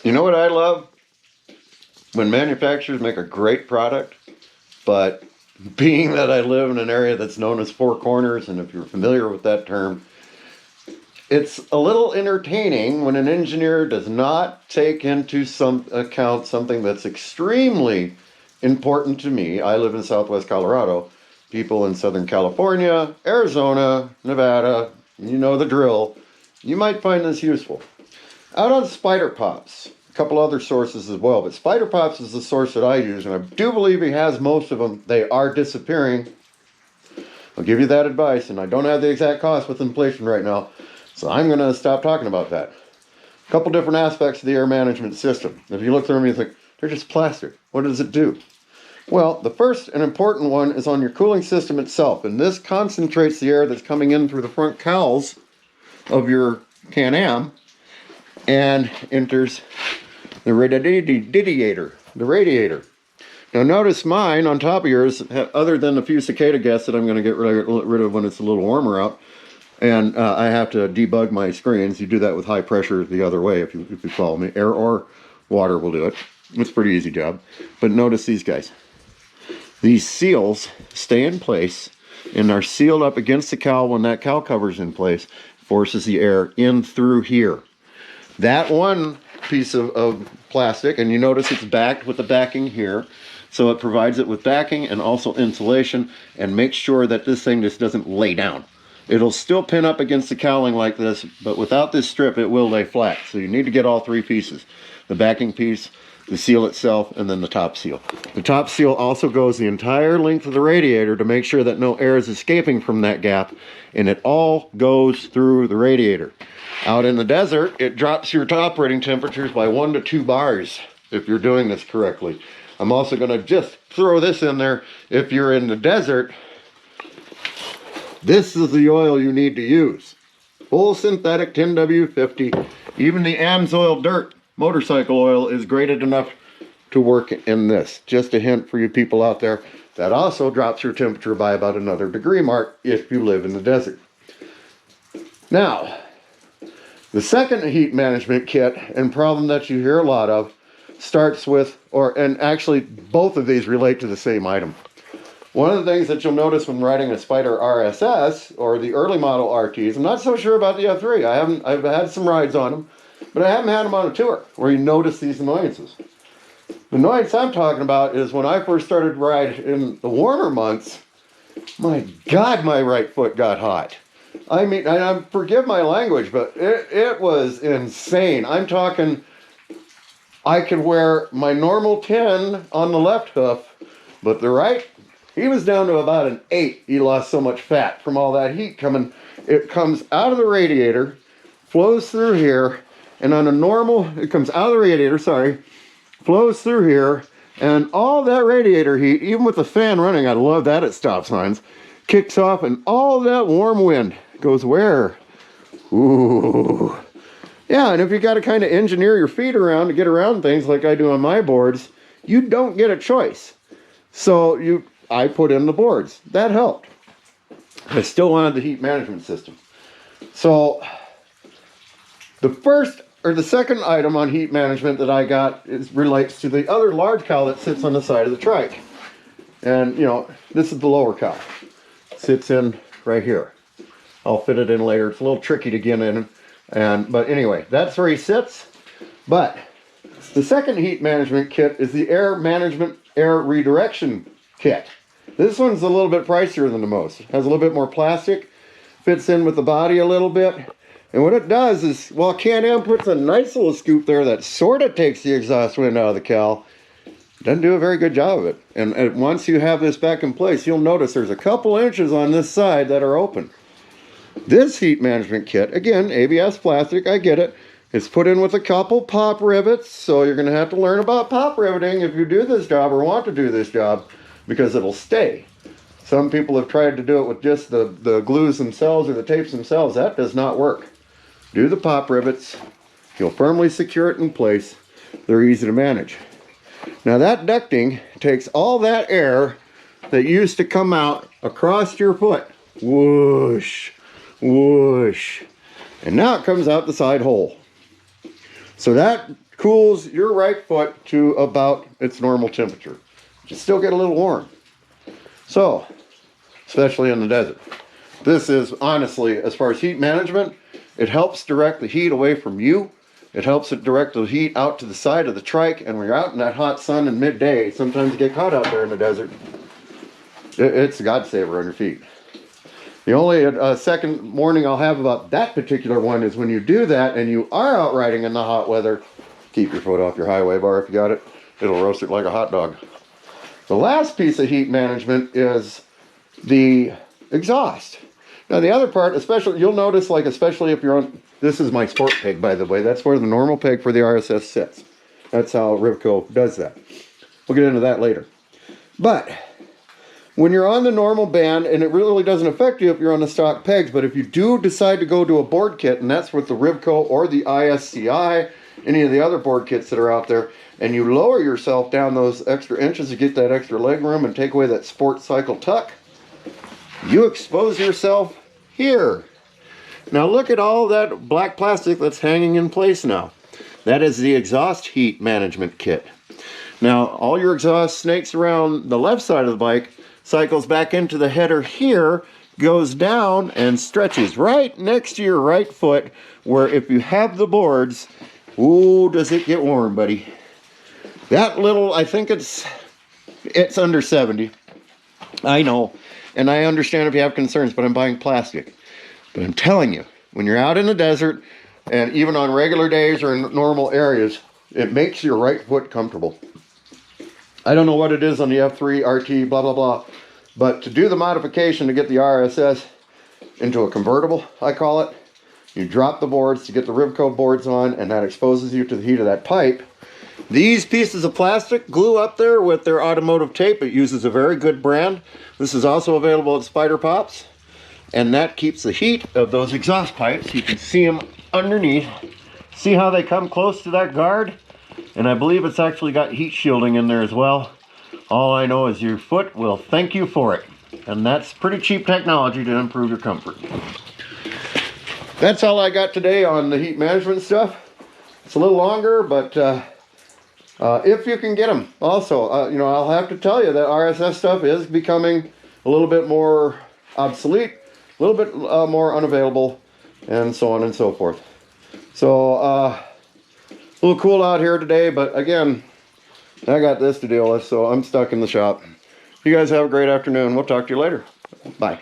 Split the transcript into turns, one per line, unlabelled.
You know what I love? When manufacturers make a great product, but being that I live in an area that's known as Four Corners, and if you're familiar with that term, it's a little entertaining when an engineer does not take into some account something that's extremely important to me. I live in Southwest Colorado. People in Southern California, Arizona, Nevada, you know the drill. You might find this useful. Out on Spyder Pops, a couple other sources as well, but Spyder Pops is the source that I use, and I do believe he has most of them. They are disappearing. I'll give you that advice, and I don't have the exact cost with inflation right now, so I'm going to stop talking about that. A couple different aspects of the air management system. If you look through them, you think, they're just plastic. What does it do? Well, the first and important one is on your cooling system itself, and this concentrates the air that's coming in through the front cowls of your Can-Am and enters the radiator. Now notice mine on top of yours, other than a few cicada guests that I'm going to get rid of when it's a little warmer out, and I have to debug my screens. You do that with high pressure the other way if you follow me. Air or water will do it. It's a pretty easy job. But notice these guys. These seals stay in place and are sealed up against the cowl. When that cowl cover's in place, forces the air in through here. That one piece of plastic, and you notice it's backed with the backing here, so it provides it with backing and also insulation, and makes sure that this thing just doesn't lay down. It'll still pin up against the cowling like this, but without this strip it will lay flat. So you need to get all three pieces. The backing piece, the seal itself, and then the top seal. The top seal also goes the entire length of the radiator to make sure that no air is escaping from that gap, and it all goes through the radiator. Out in the desert, it drops your operating temperatures by 1 to 2 bars if you're doing this correctly. I'm also going to just throw this in there. If you're in the desert, this is the oil you need to use. Full synthetic 10W50. Even the AMSOIL dirt motorcycle oil is graded enough to work in this. Just a hint for you people out there. That also drops your temperature by about another degree mark if you live in the desert. Now, the second heat management kit and problem that you hear a lot of starts with, and actually both of these relate to the same item. One of the things that you'll notice when riding a Spyder RSS or the early model RTs, I'm not so sure about the F3. I've had some rides on them, but I haven't had them on a tour where you notice these annoyances. The annoyance I'm talking about is when I first started to ride in the warmer months, my God, my right foot got hot. I mean, and forgive my language, but it was insane. I'm talking, I could wear my normal 10 on the left hoof, but the right, he was down to about an 8. He lost so much fat from all that heat coming. It comes out of the radiator, flows through here, and on a normal, it comes out of the radiator, flows through here, and all that radiator heat, even with the fan running, I love that at stop signs, kicks off, and all that warm wind goes where? Ooh. Yeah, and if you got to kind of engineer your feet around to get around things like I do on my boards, you don't get a choice. So I put in the boards. That helped. I still wanted the heat management system. So the second item on heat management that I got relates to the other large cowl that sits on the side of the trike. And you know, this is the lower cowl. Sits in right here. I'll fit it in later. It's a little tricky to get in, but anyway, that's where he sits. But the second heat management kit is the air redirection kit. This one's a little bit pricier than the most. It has a little bit more plastic, fits in with the body a little bit, and what it does is, while Can-Am puts a nice little scoop there that sort of takes the exhaust wind out of the cowl, doesn't do a very good job of it. And once you have this back in place, you'll notice there's a couple inches on this side that are open. This heat management kit, again, ABS plastic, I get it. It's put in with a couple pop rivets, so you're going to have to learn about pop riveting if you do this job or want to do this job, because it'll stay. Some people have tried to do it with just the glues themselves or the tapes themselves. That does not work. Do the pop rivets. You'll firmly secure it in place. They're easy to manage. Now that ducting takes all that air that used to come out across your foot. Whoosh, whoosh. And now it comes out the side hole. So that cools your right foot to about its normal temperature. You still get a little warm. So, especially in the desert. This is honestly, as far as heat management, it helps direct the heat away from you. It helps it direct the heat out to the side of the trike, and when you're out in that hot sun in midday, sometimes you get caught out there in the desert. It's a God-saver on your feet. The only second warning I'll have about that particular one is when you do that and you are out riding in the hot weather, keep your foot off your highway bar if you got it. It'll roast it like a hot dog. The last piece of heat management is the exhaust. Now the other part, especially, you'll notice, like especially if you're on, this is my sport peg, by the way. That's where the normal peg for the RSS sits. That's how Rivco does that. We'll get into that later. But when you're on the normal band, and it really doesn't affect you if you're on the stock pegs, but if you do decide to go to a board kit, and that's with the Rivco or the ISCI, any of the other board kits that are out there, and you lower yourself down those extra inches to get that extra leg room and take away that sport cycle tuck, you expose yourself here. Now look at all that black plastic that's hanging in place now. That is the exhaust heat management kit. Now all your exhaust snakes around the left side of the bike, cycles back into the header here, goes down and stretches right next to your right foot, where if you have the boards, ooh, does it get warm, buddy. That little, I think it's under 70. I know. And I understand if you have concerns, but I'm buying plastic. But I'm telling you, when you're out in the desert, and even on regular days or in normal areas, it makes your right foot comfortable. I don't know what it is on the F3, RT, blah, blah, blah. But to do the modification to get the RSS into a convertible, I call it, you drop the boards to get the Rivco boards on, and that exposes you to the heat of that pipe. These pieces of plastic glue up there with their automotive tape. It uses a very good brand. This is also available at Spyder Pops. And that keeps the heat of those exhaust pipes. You can see them underneath. See how they come close to that guard? And I believe it's actually got heat shielding in there as well. All I know is your foot will thank you for it. And that's pretty cheap technology to improve your comfort. That's all I got today on the heat management stuff. It's a little longer, but if you can get them. Also, you know, I'll have to tell you that RSS stuff is becoming a little bit more obsolete, a little bit more unavailable, and so on and so forth. So, a little cool out here today, but again, I got this to deal with, so I'm stuck in the shop. You guys have a great afternoon. We'll talk to you later. Bye.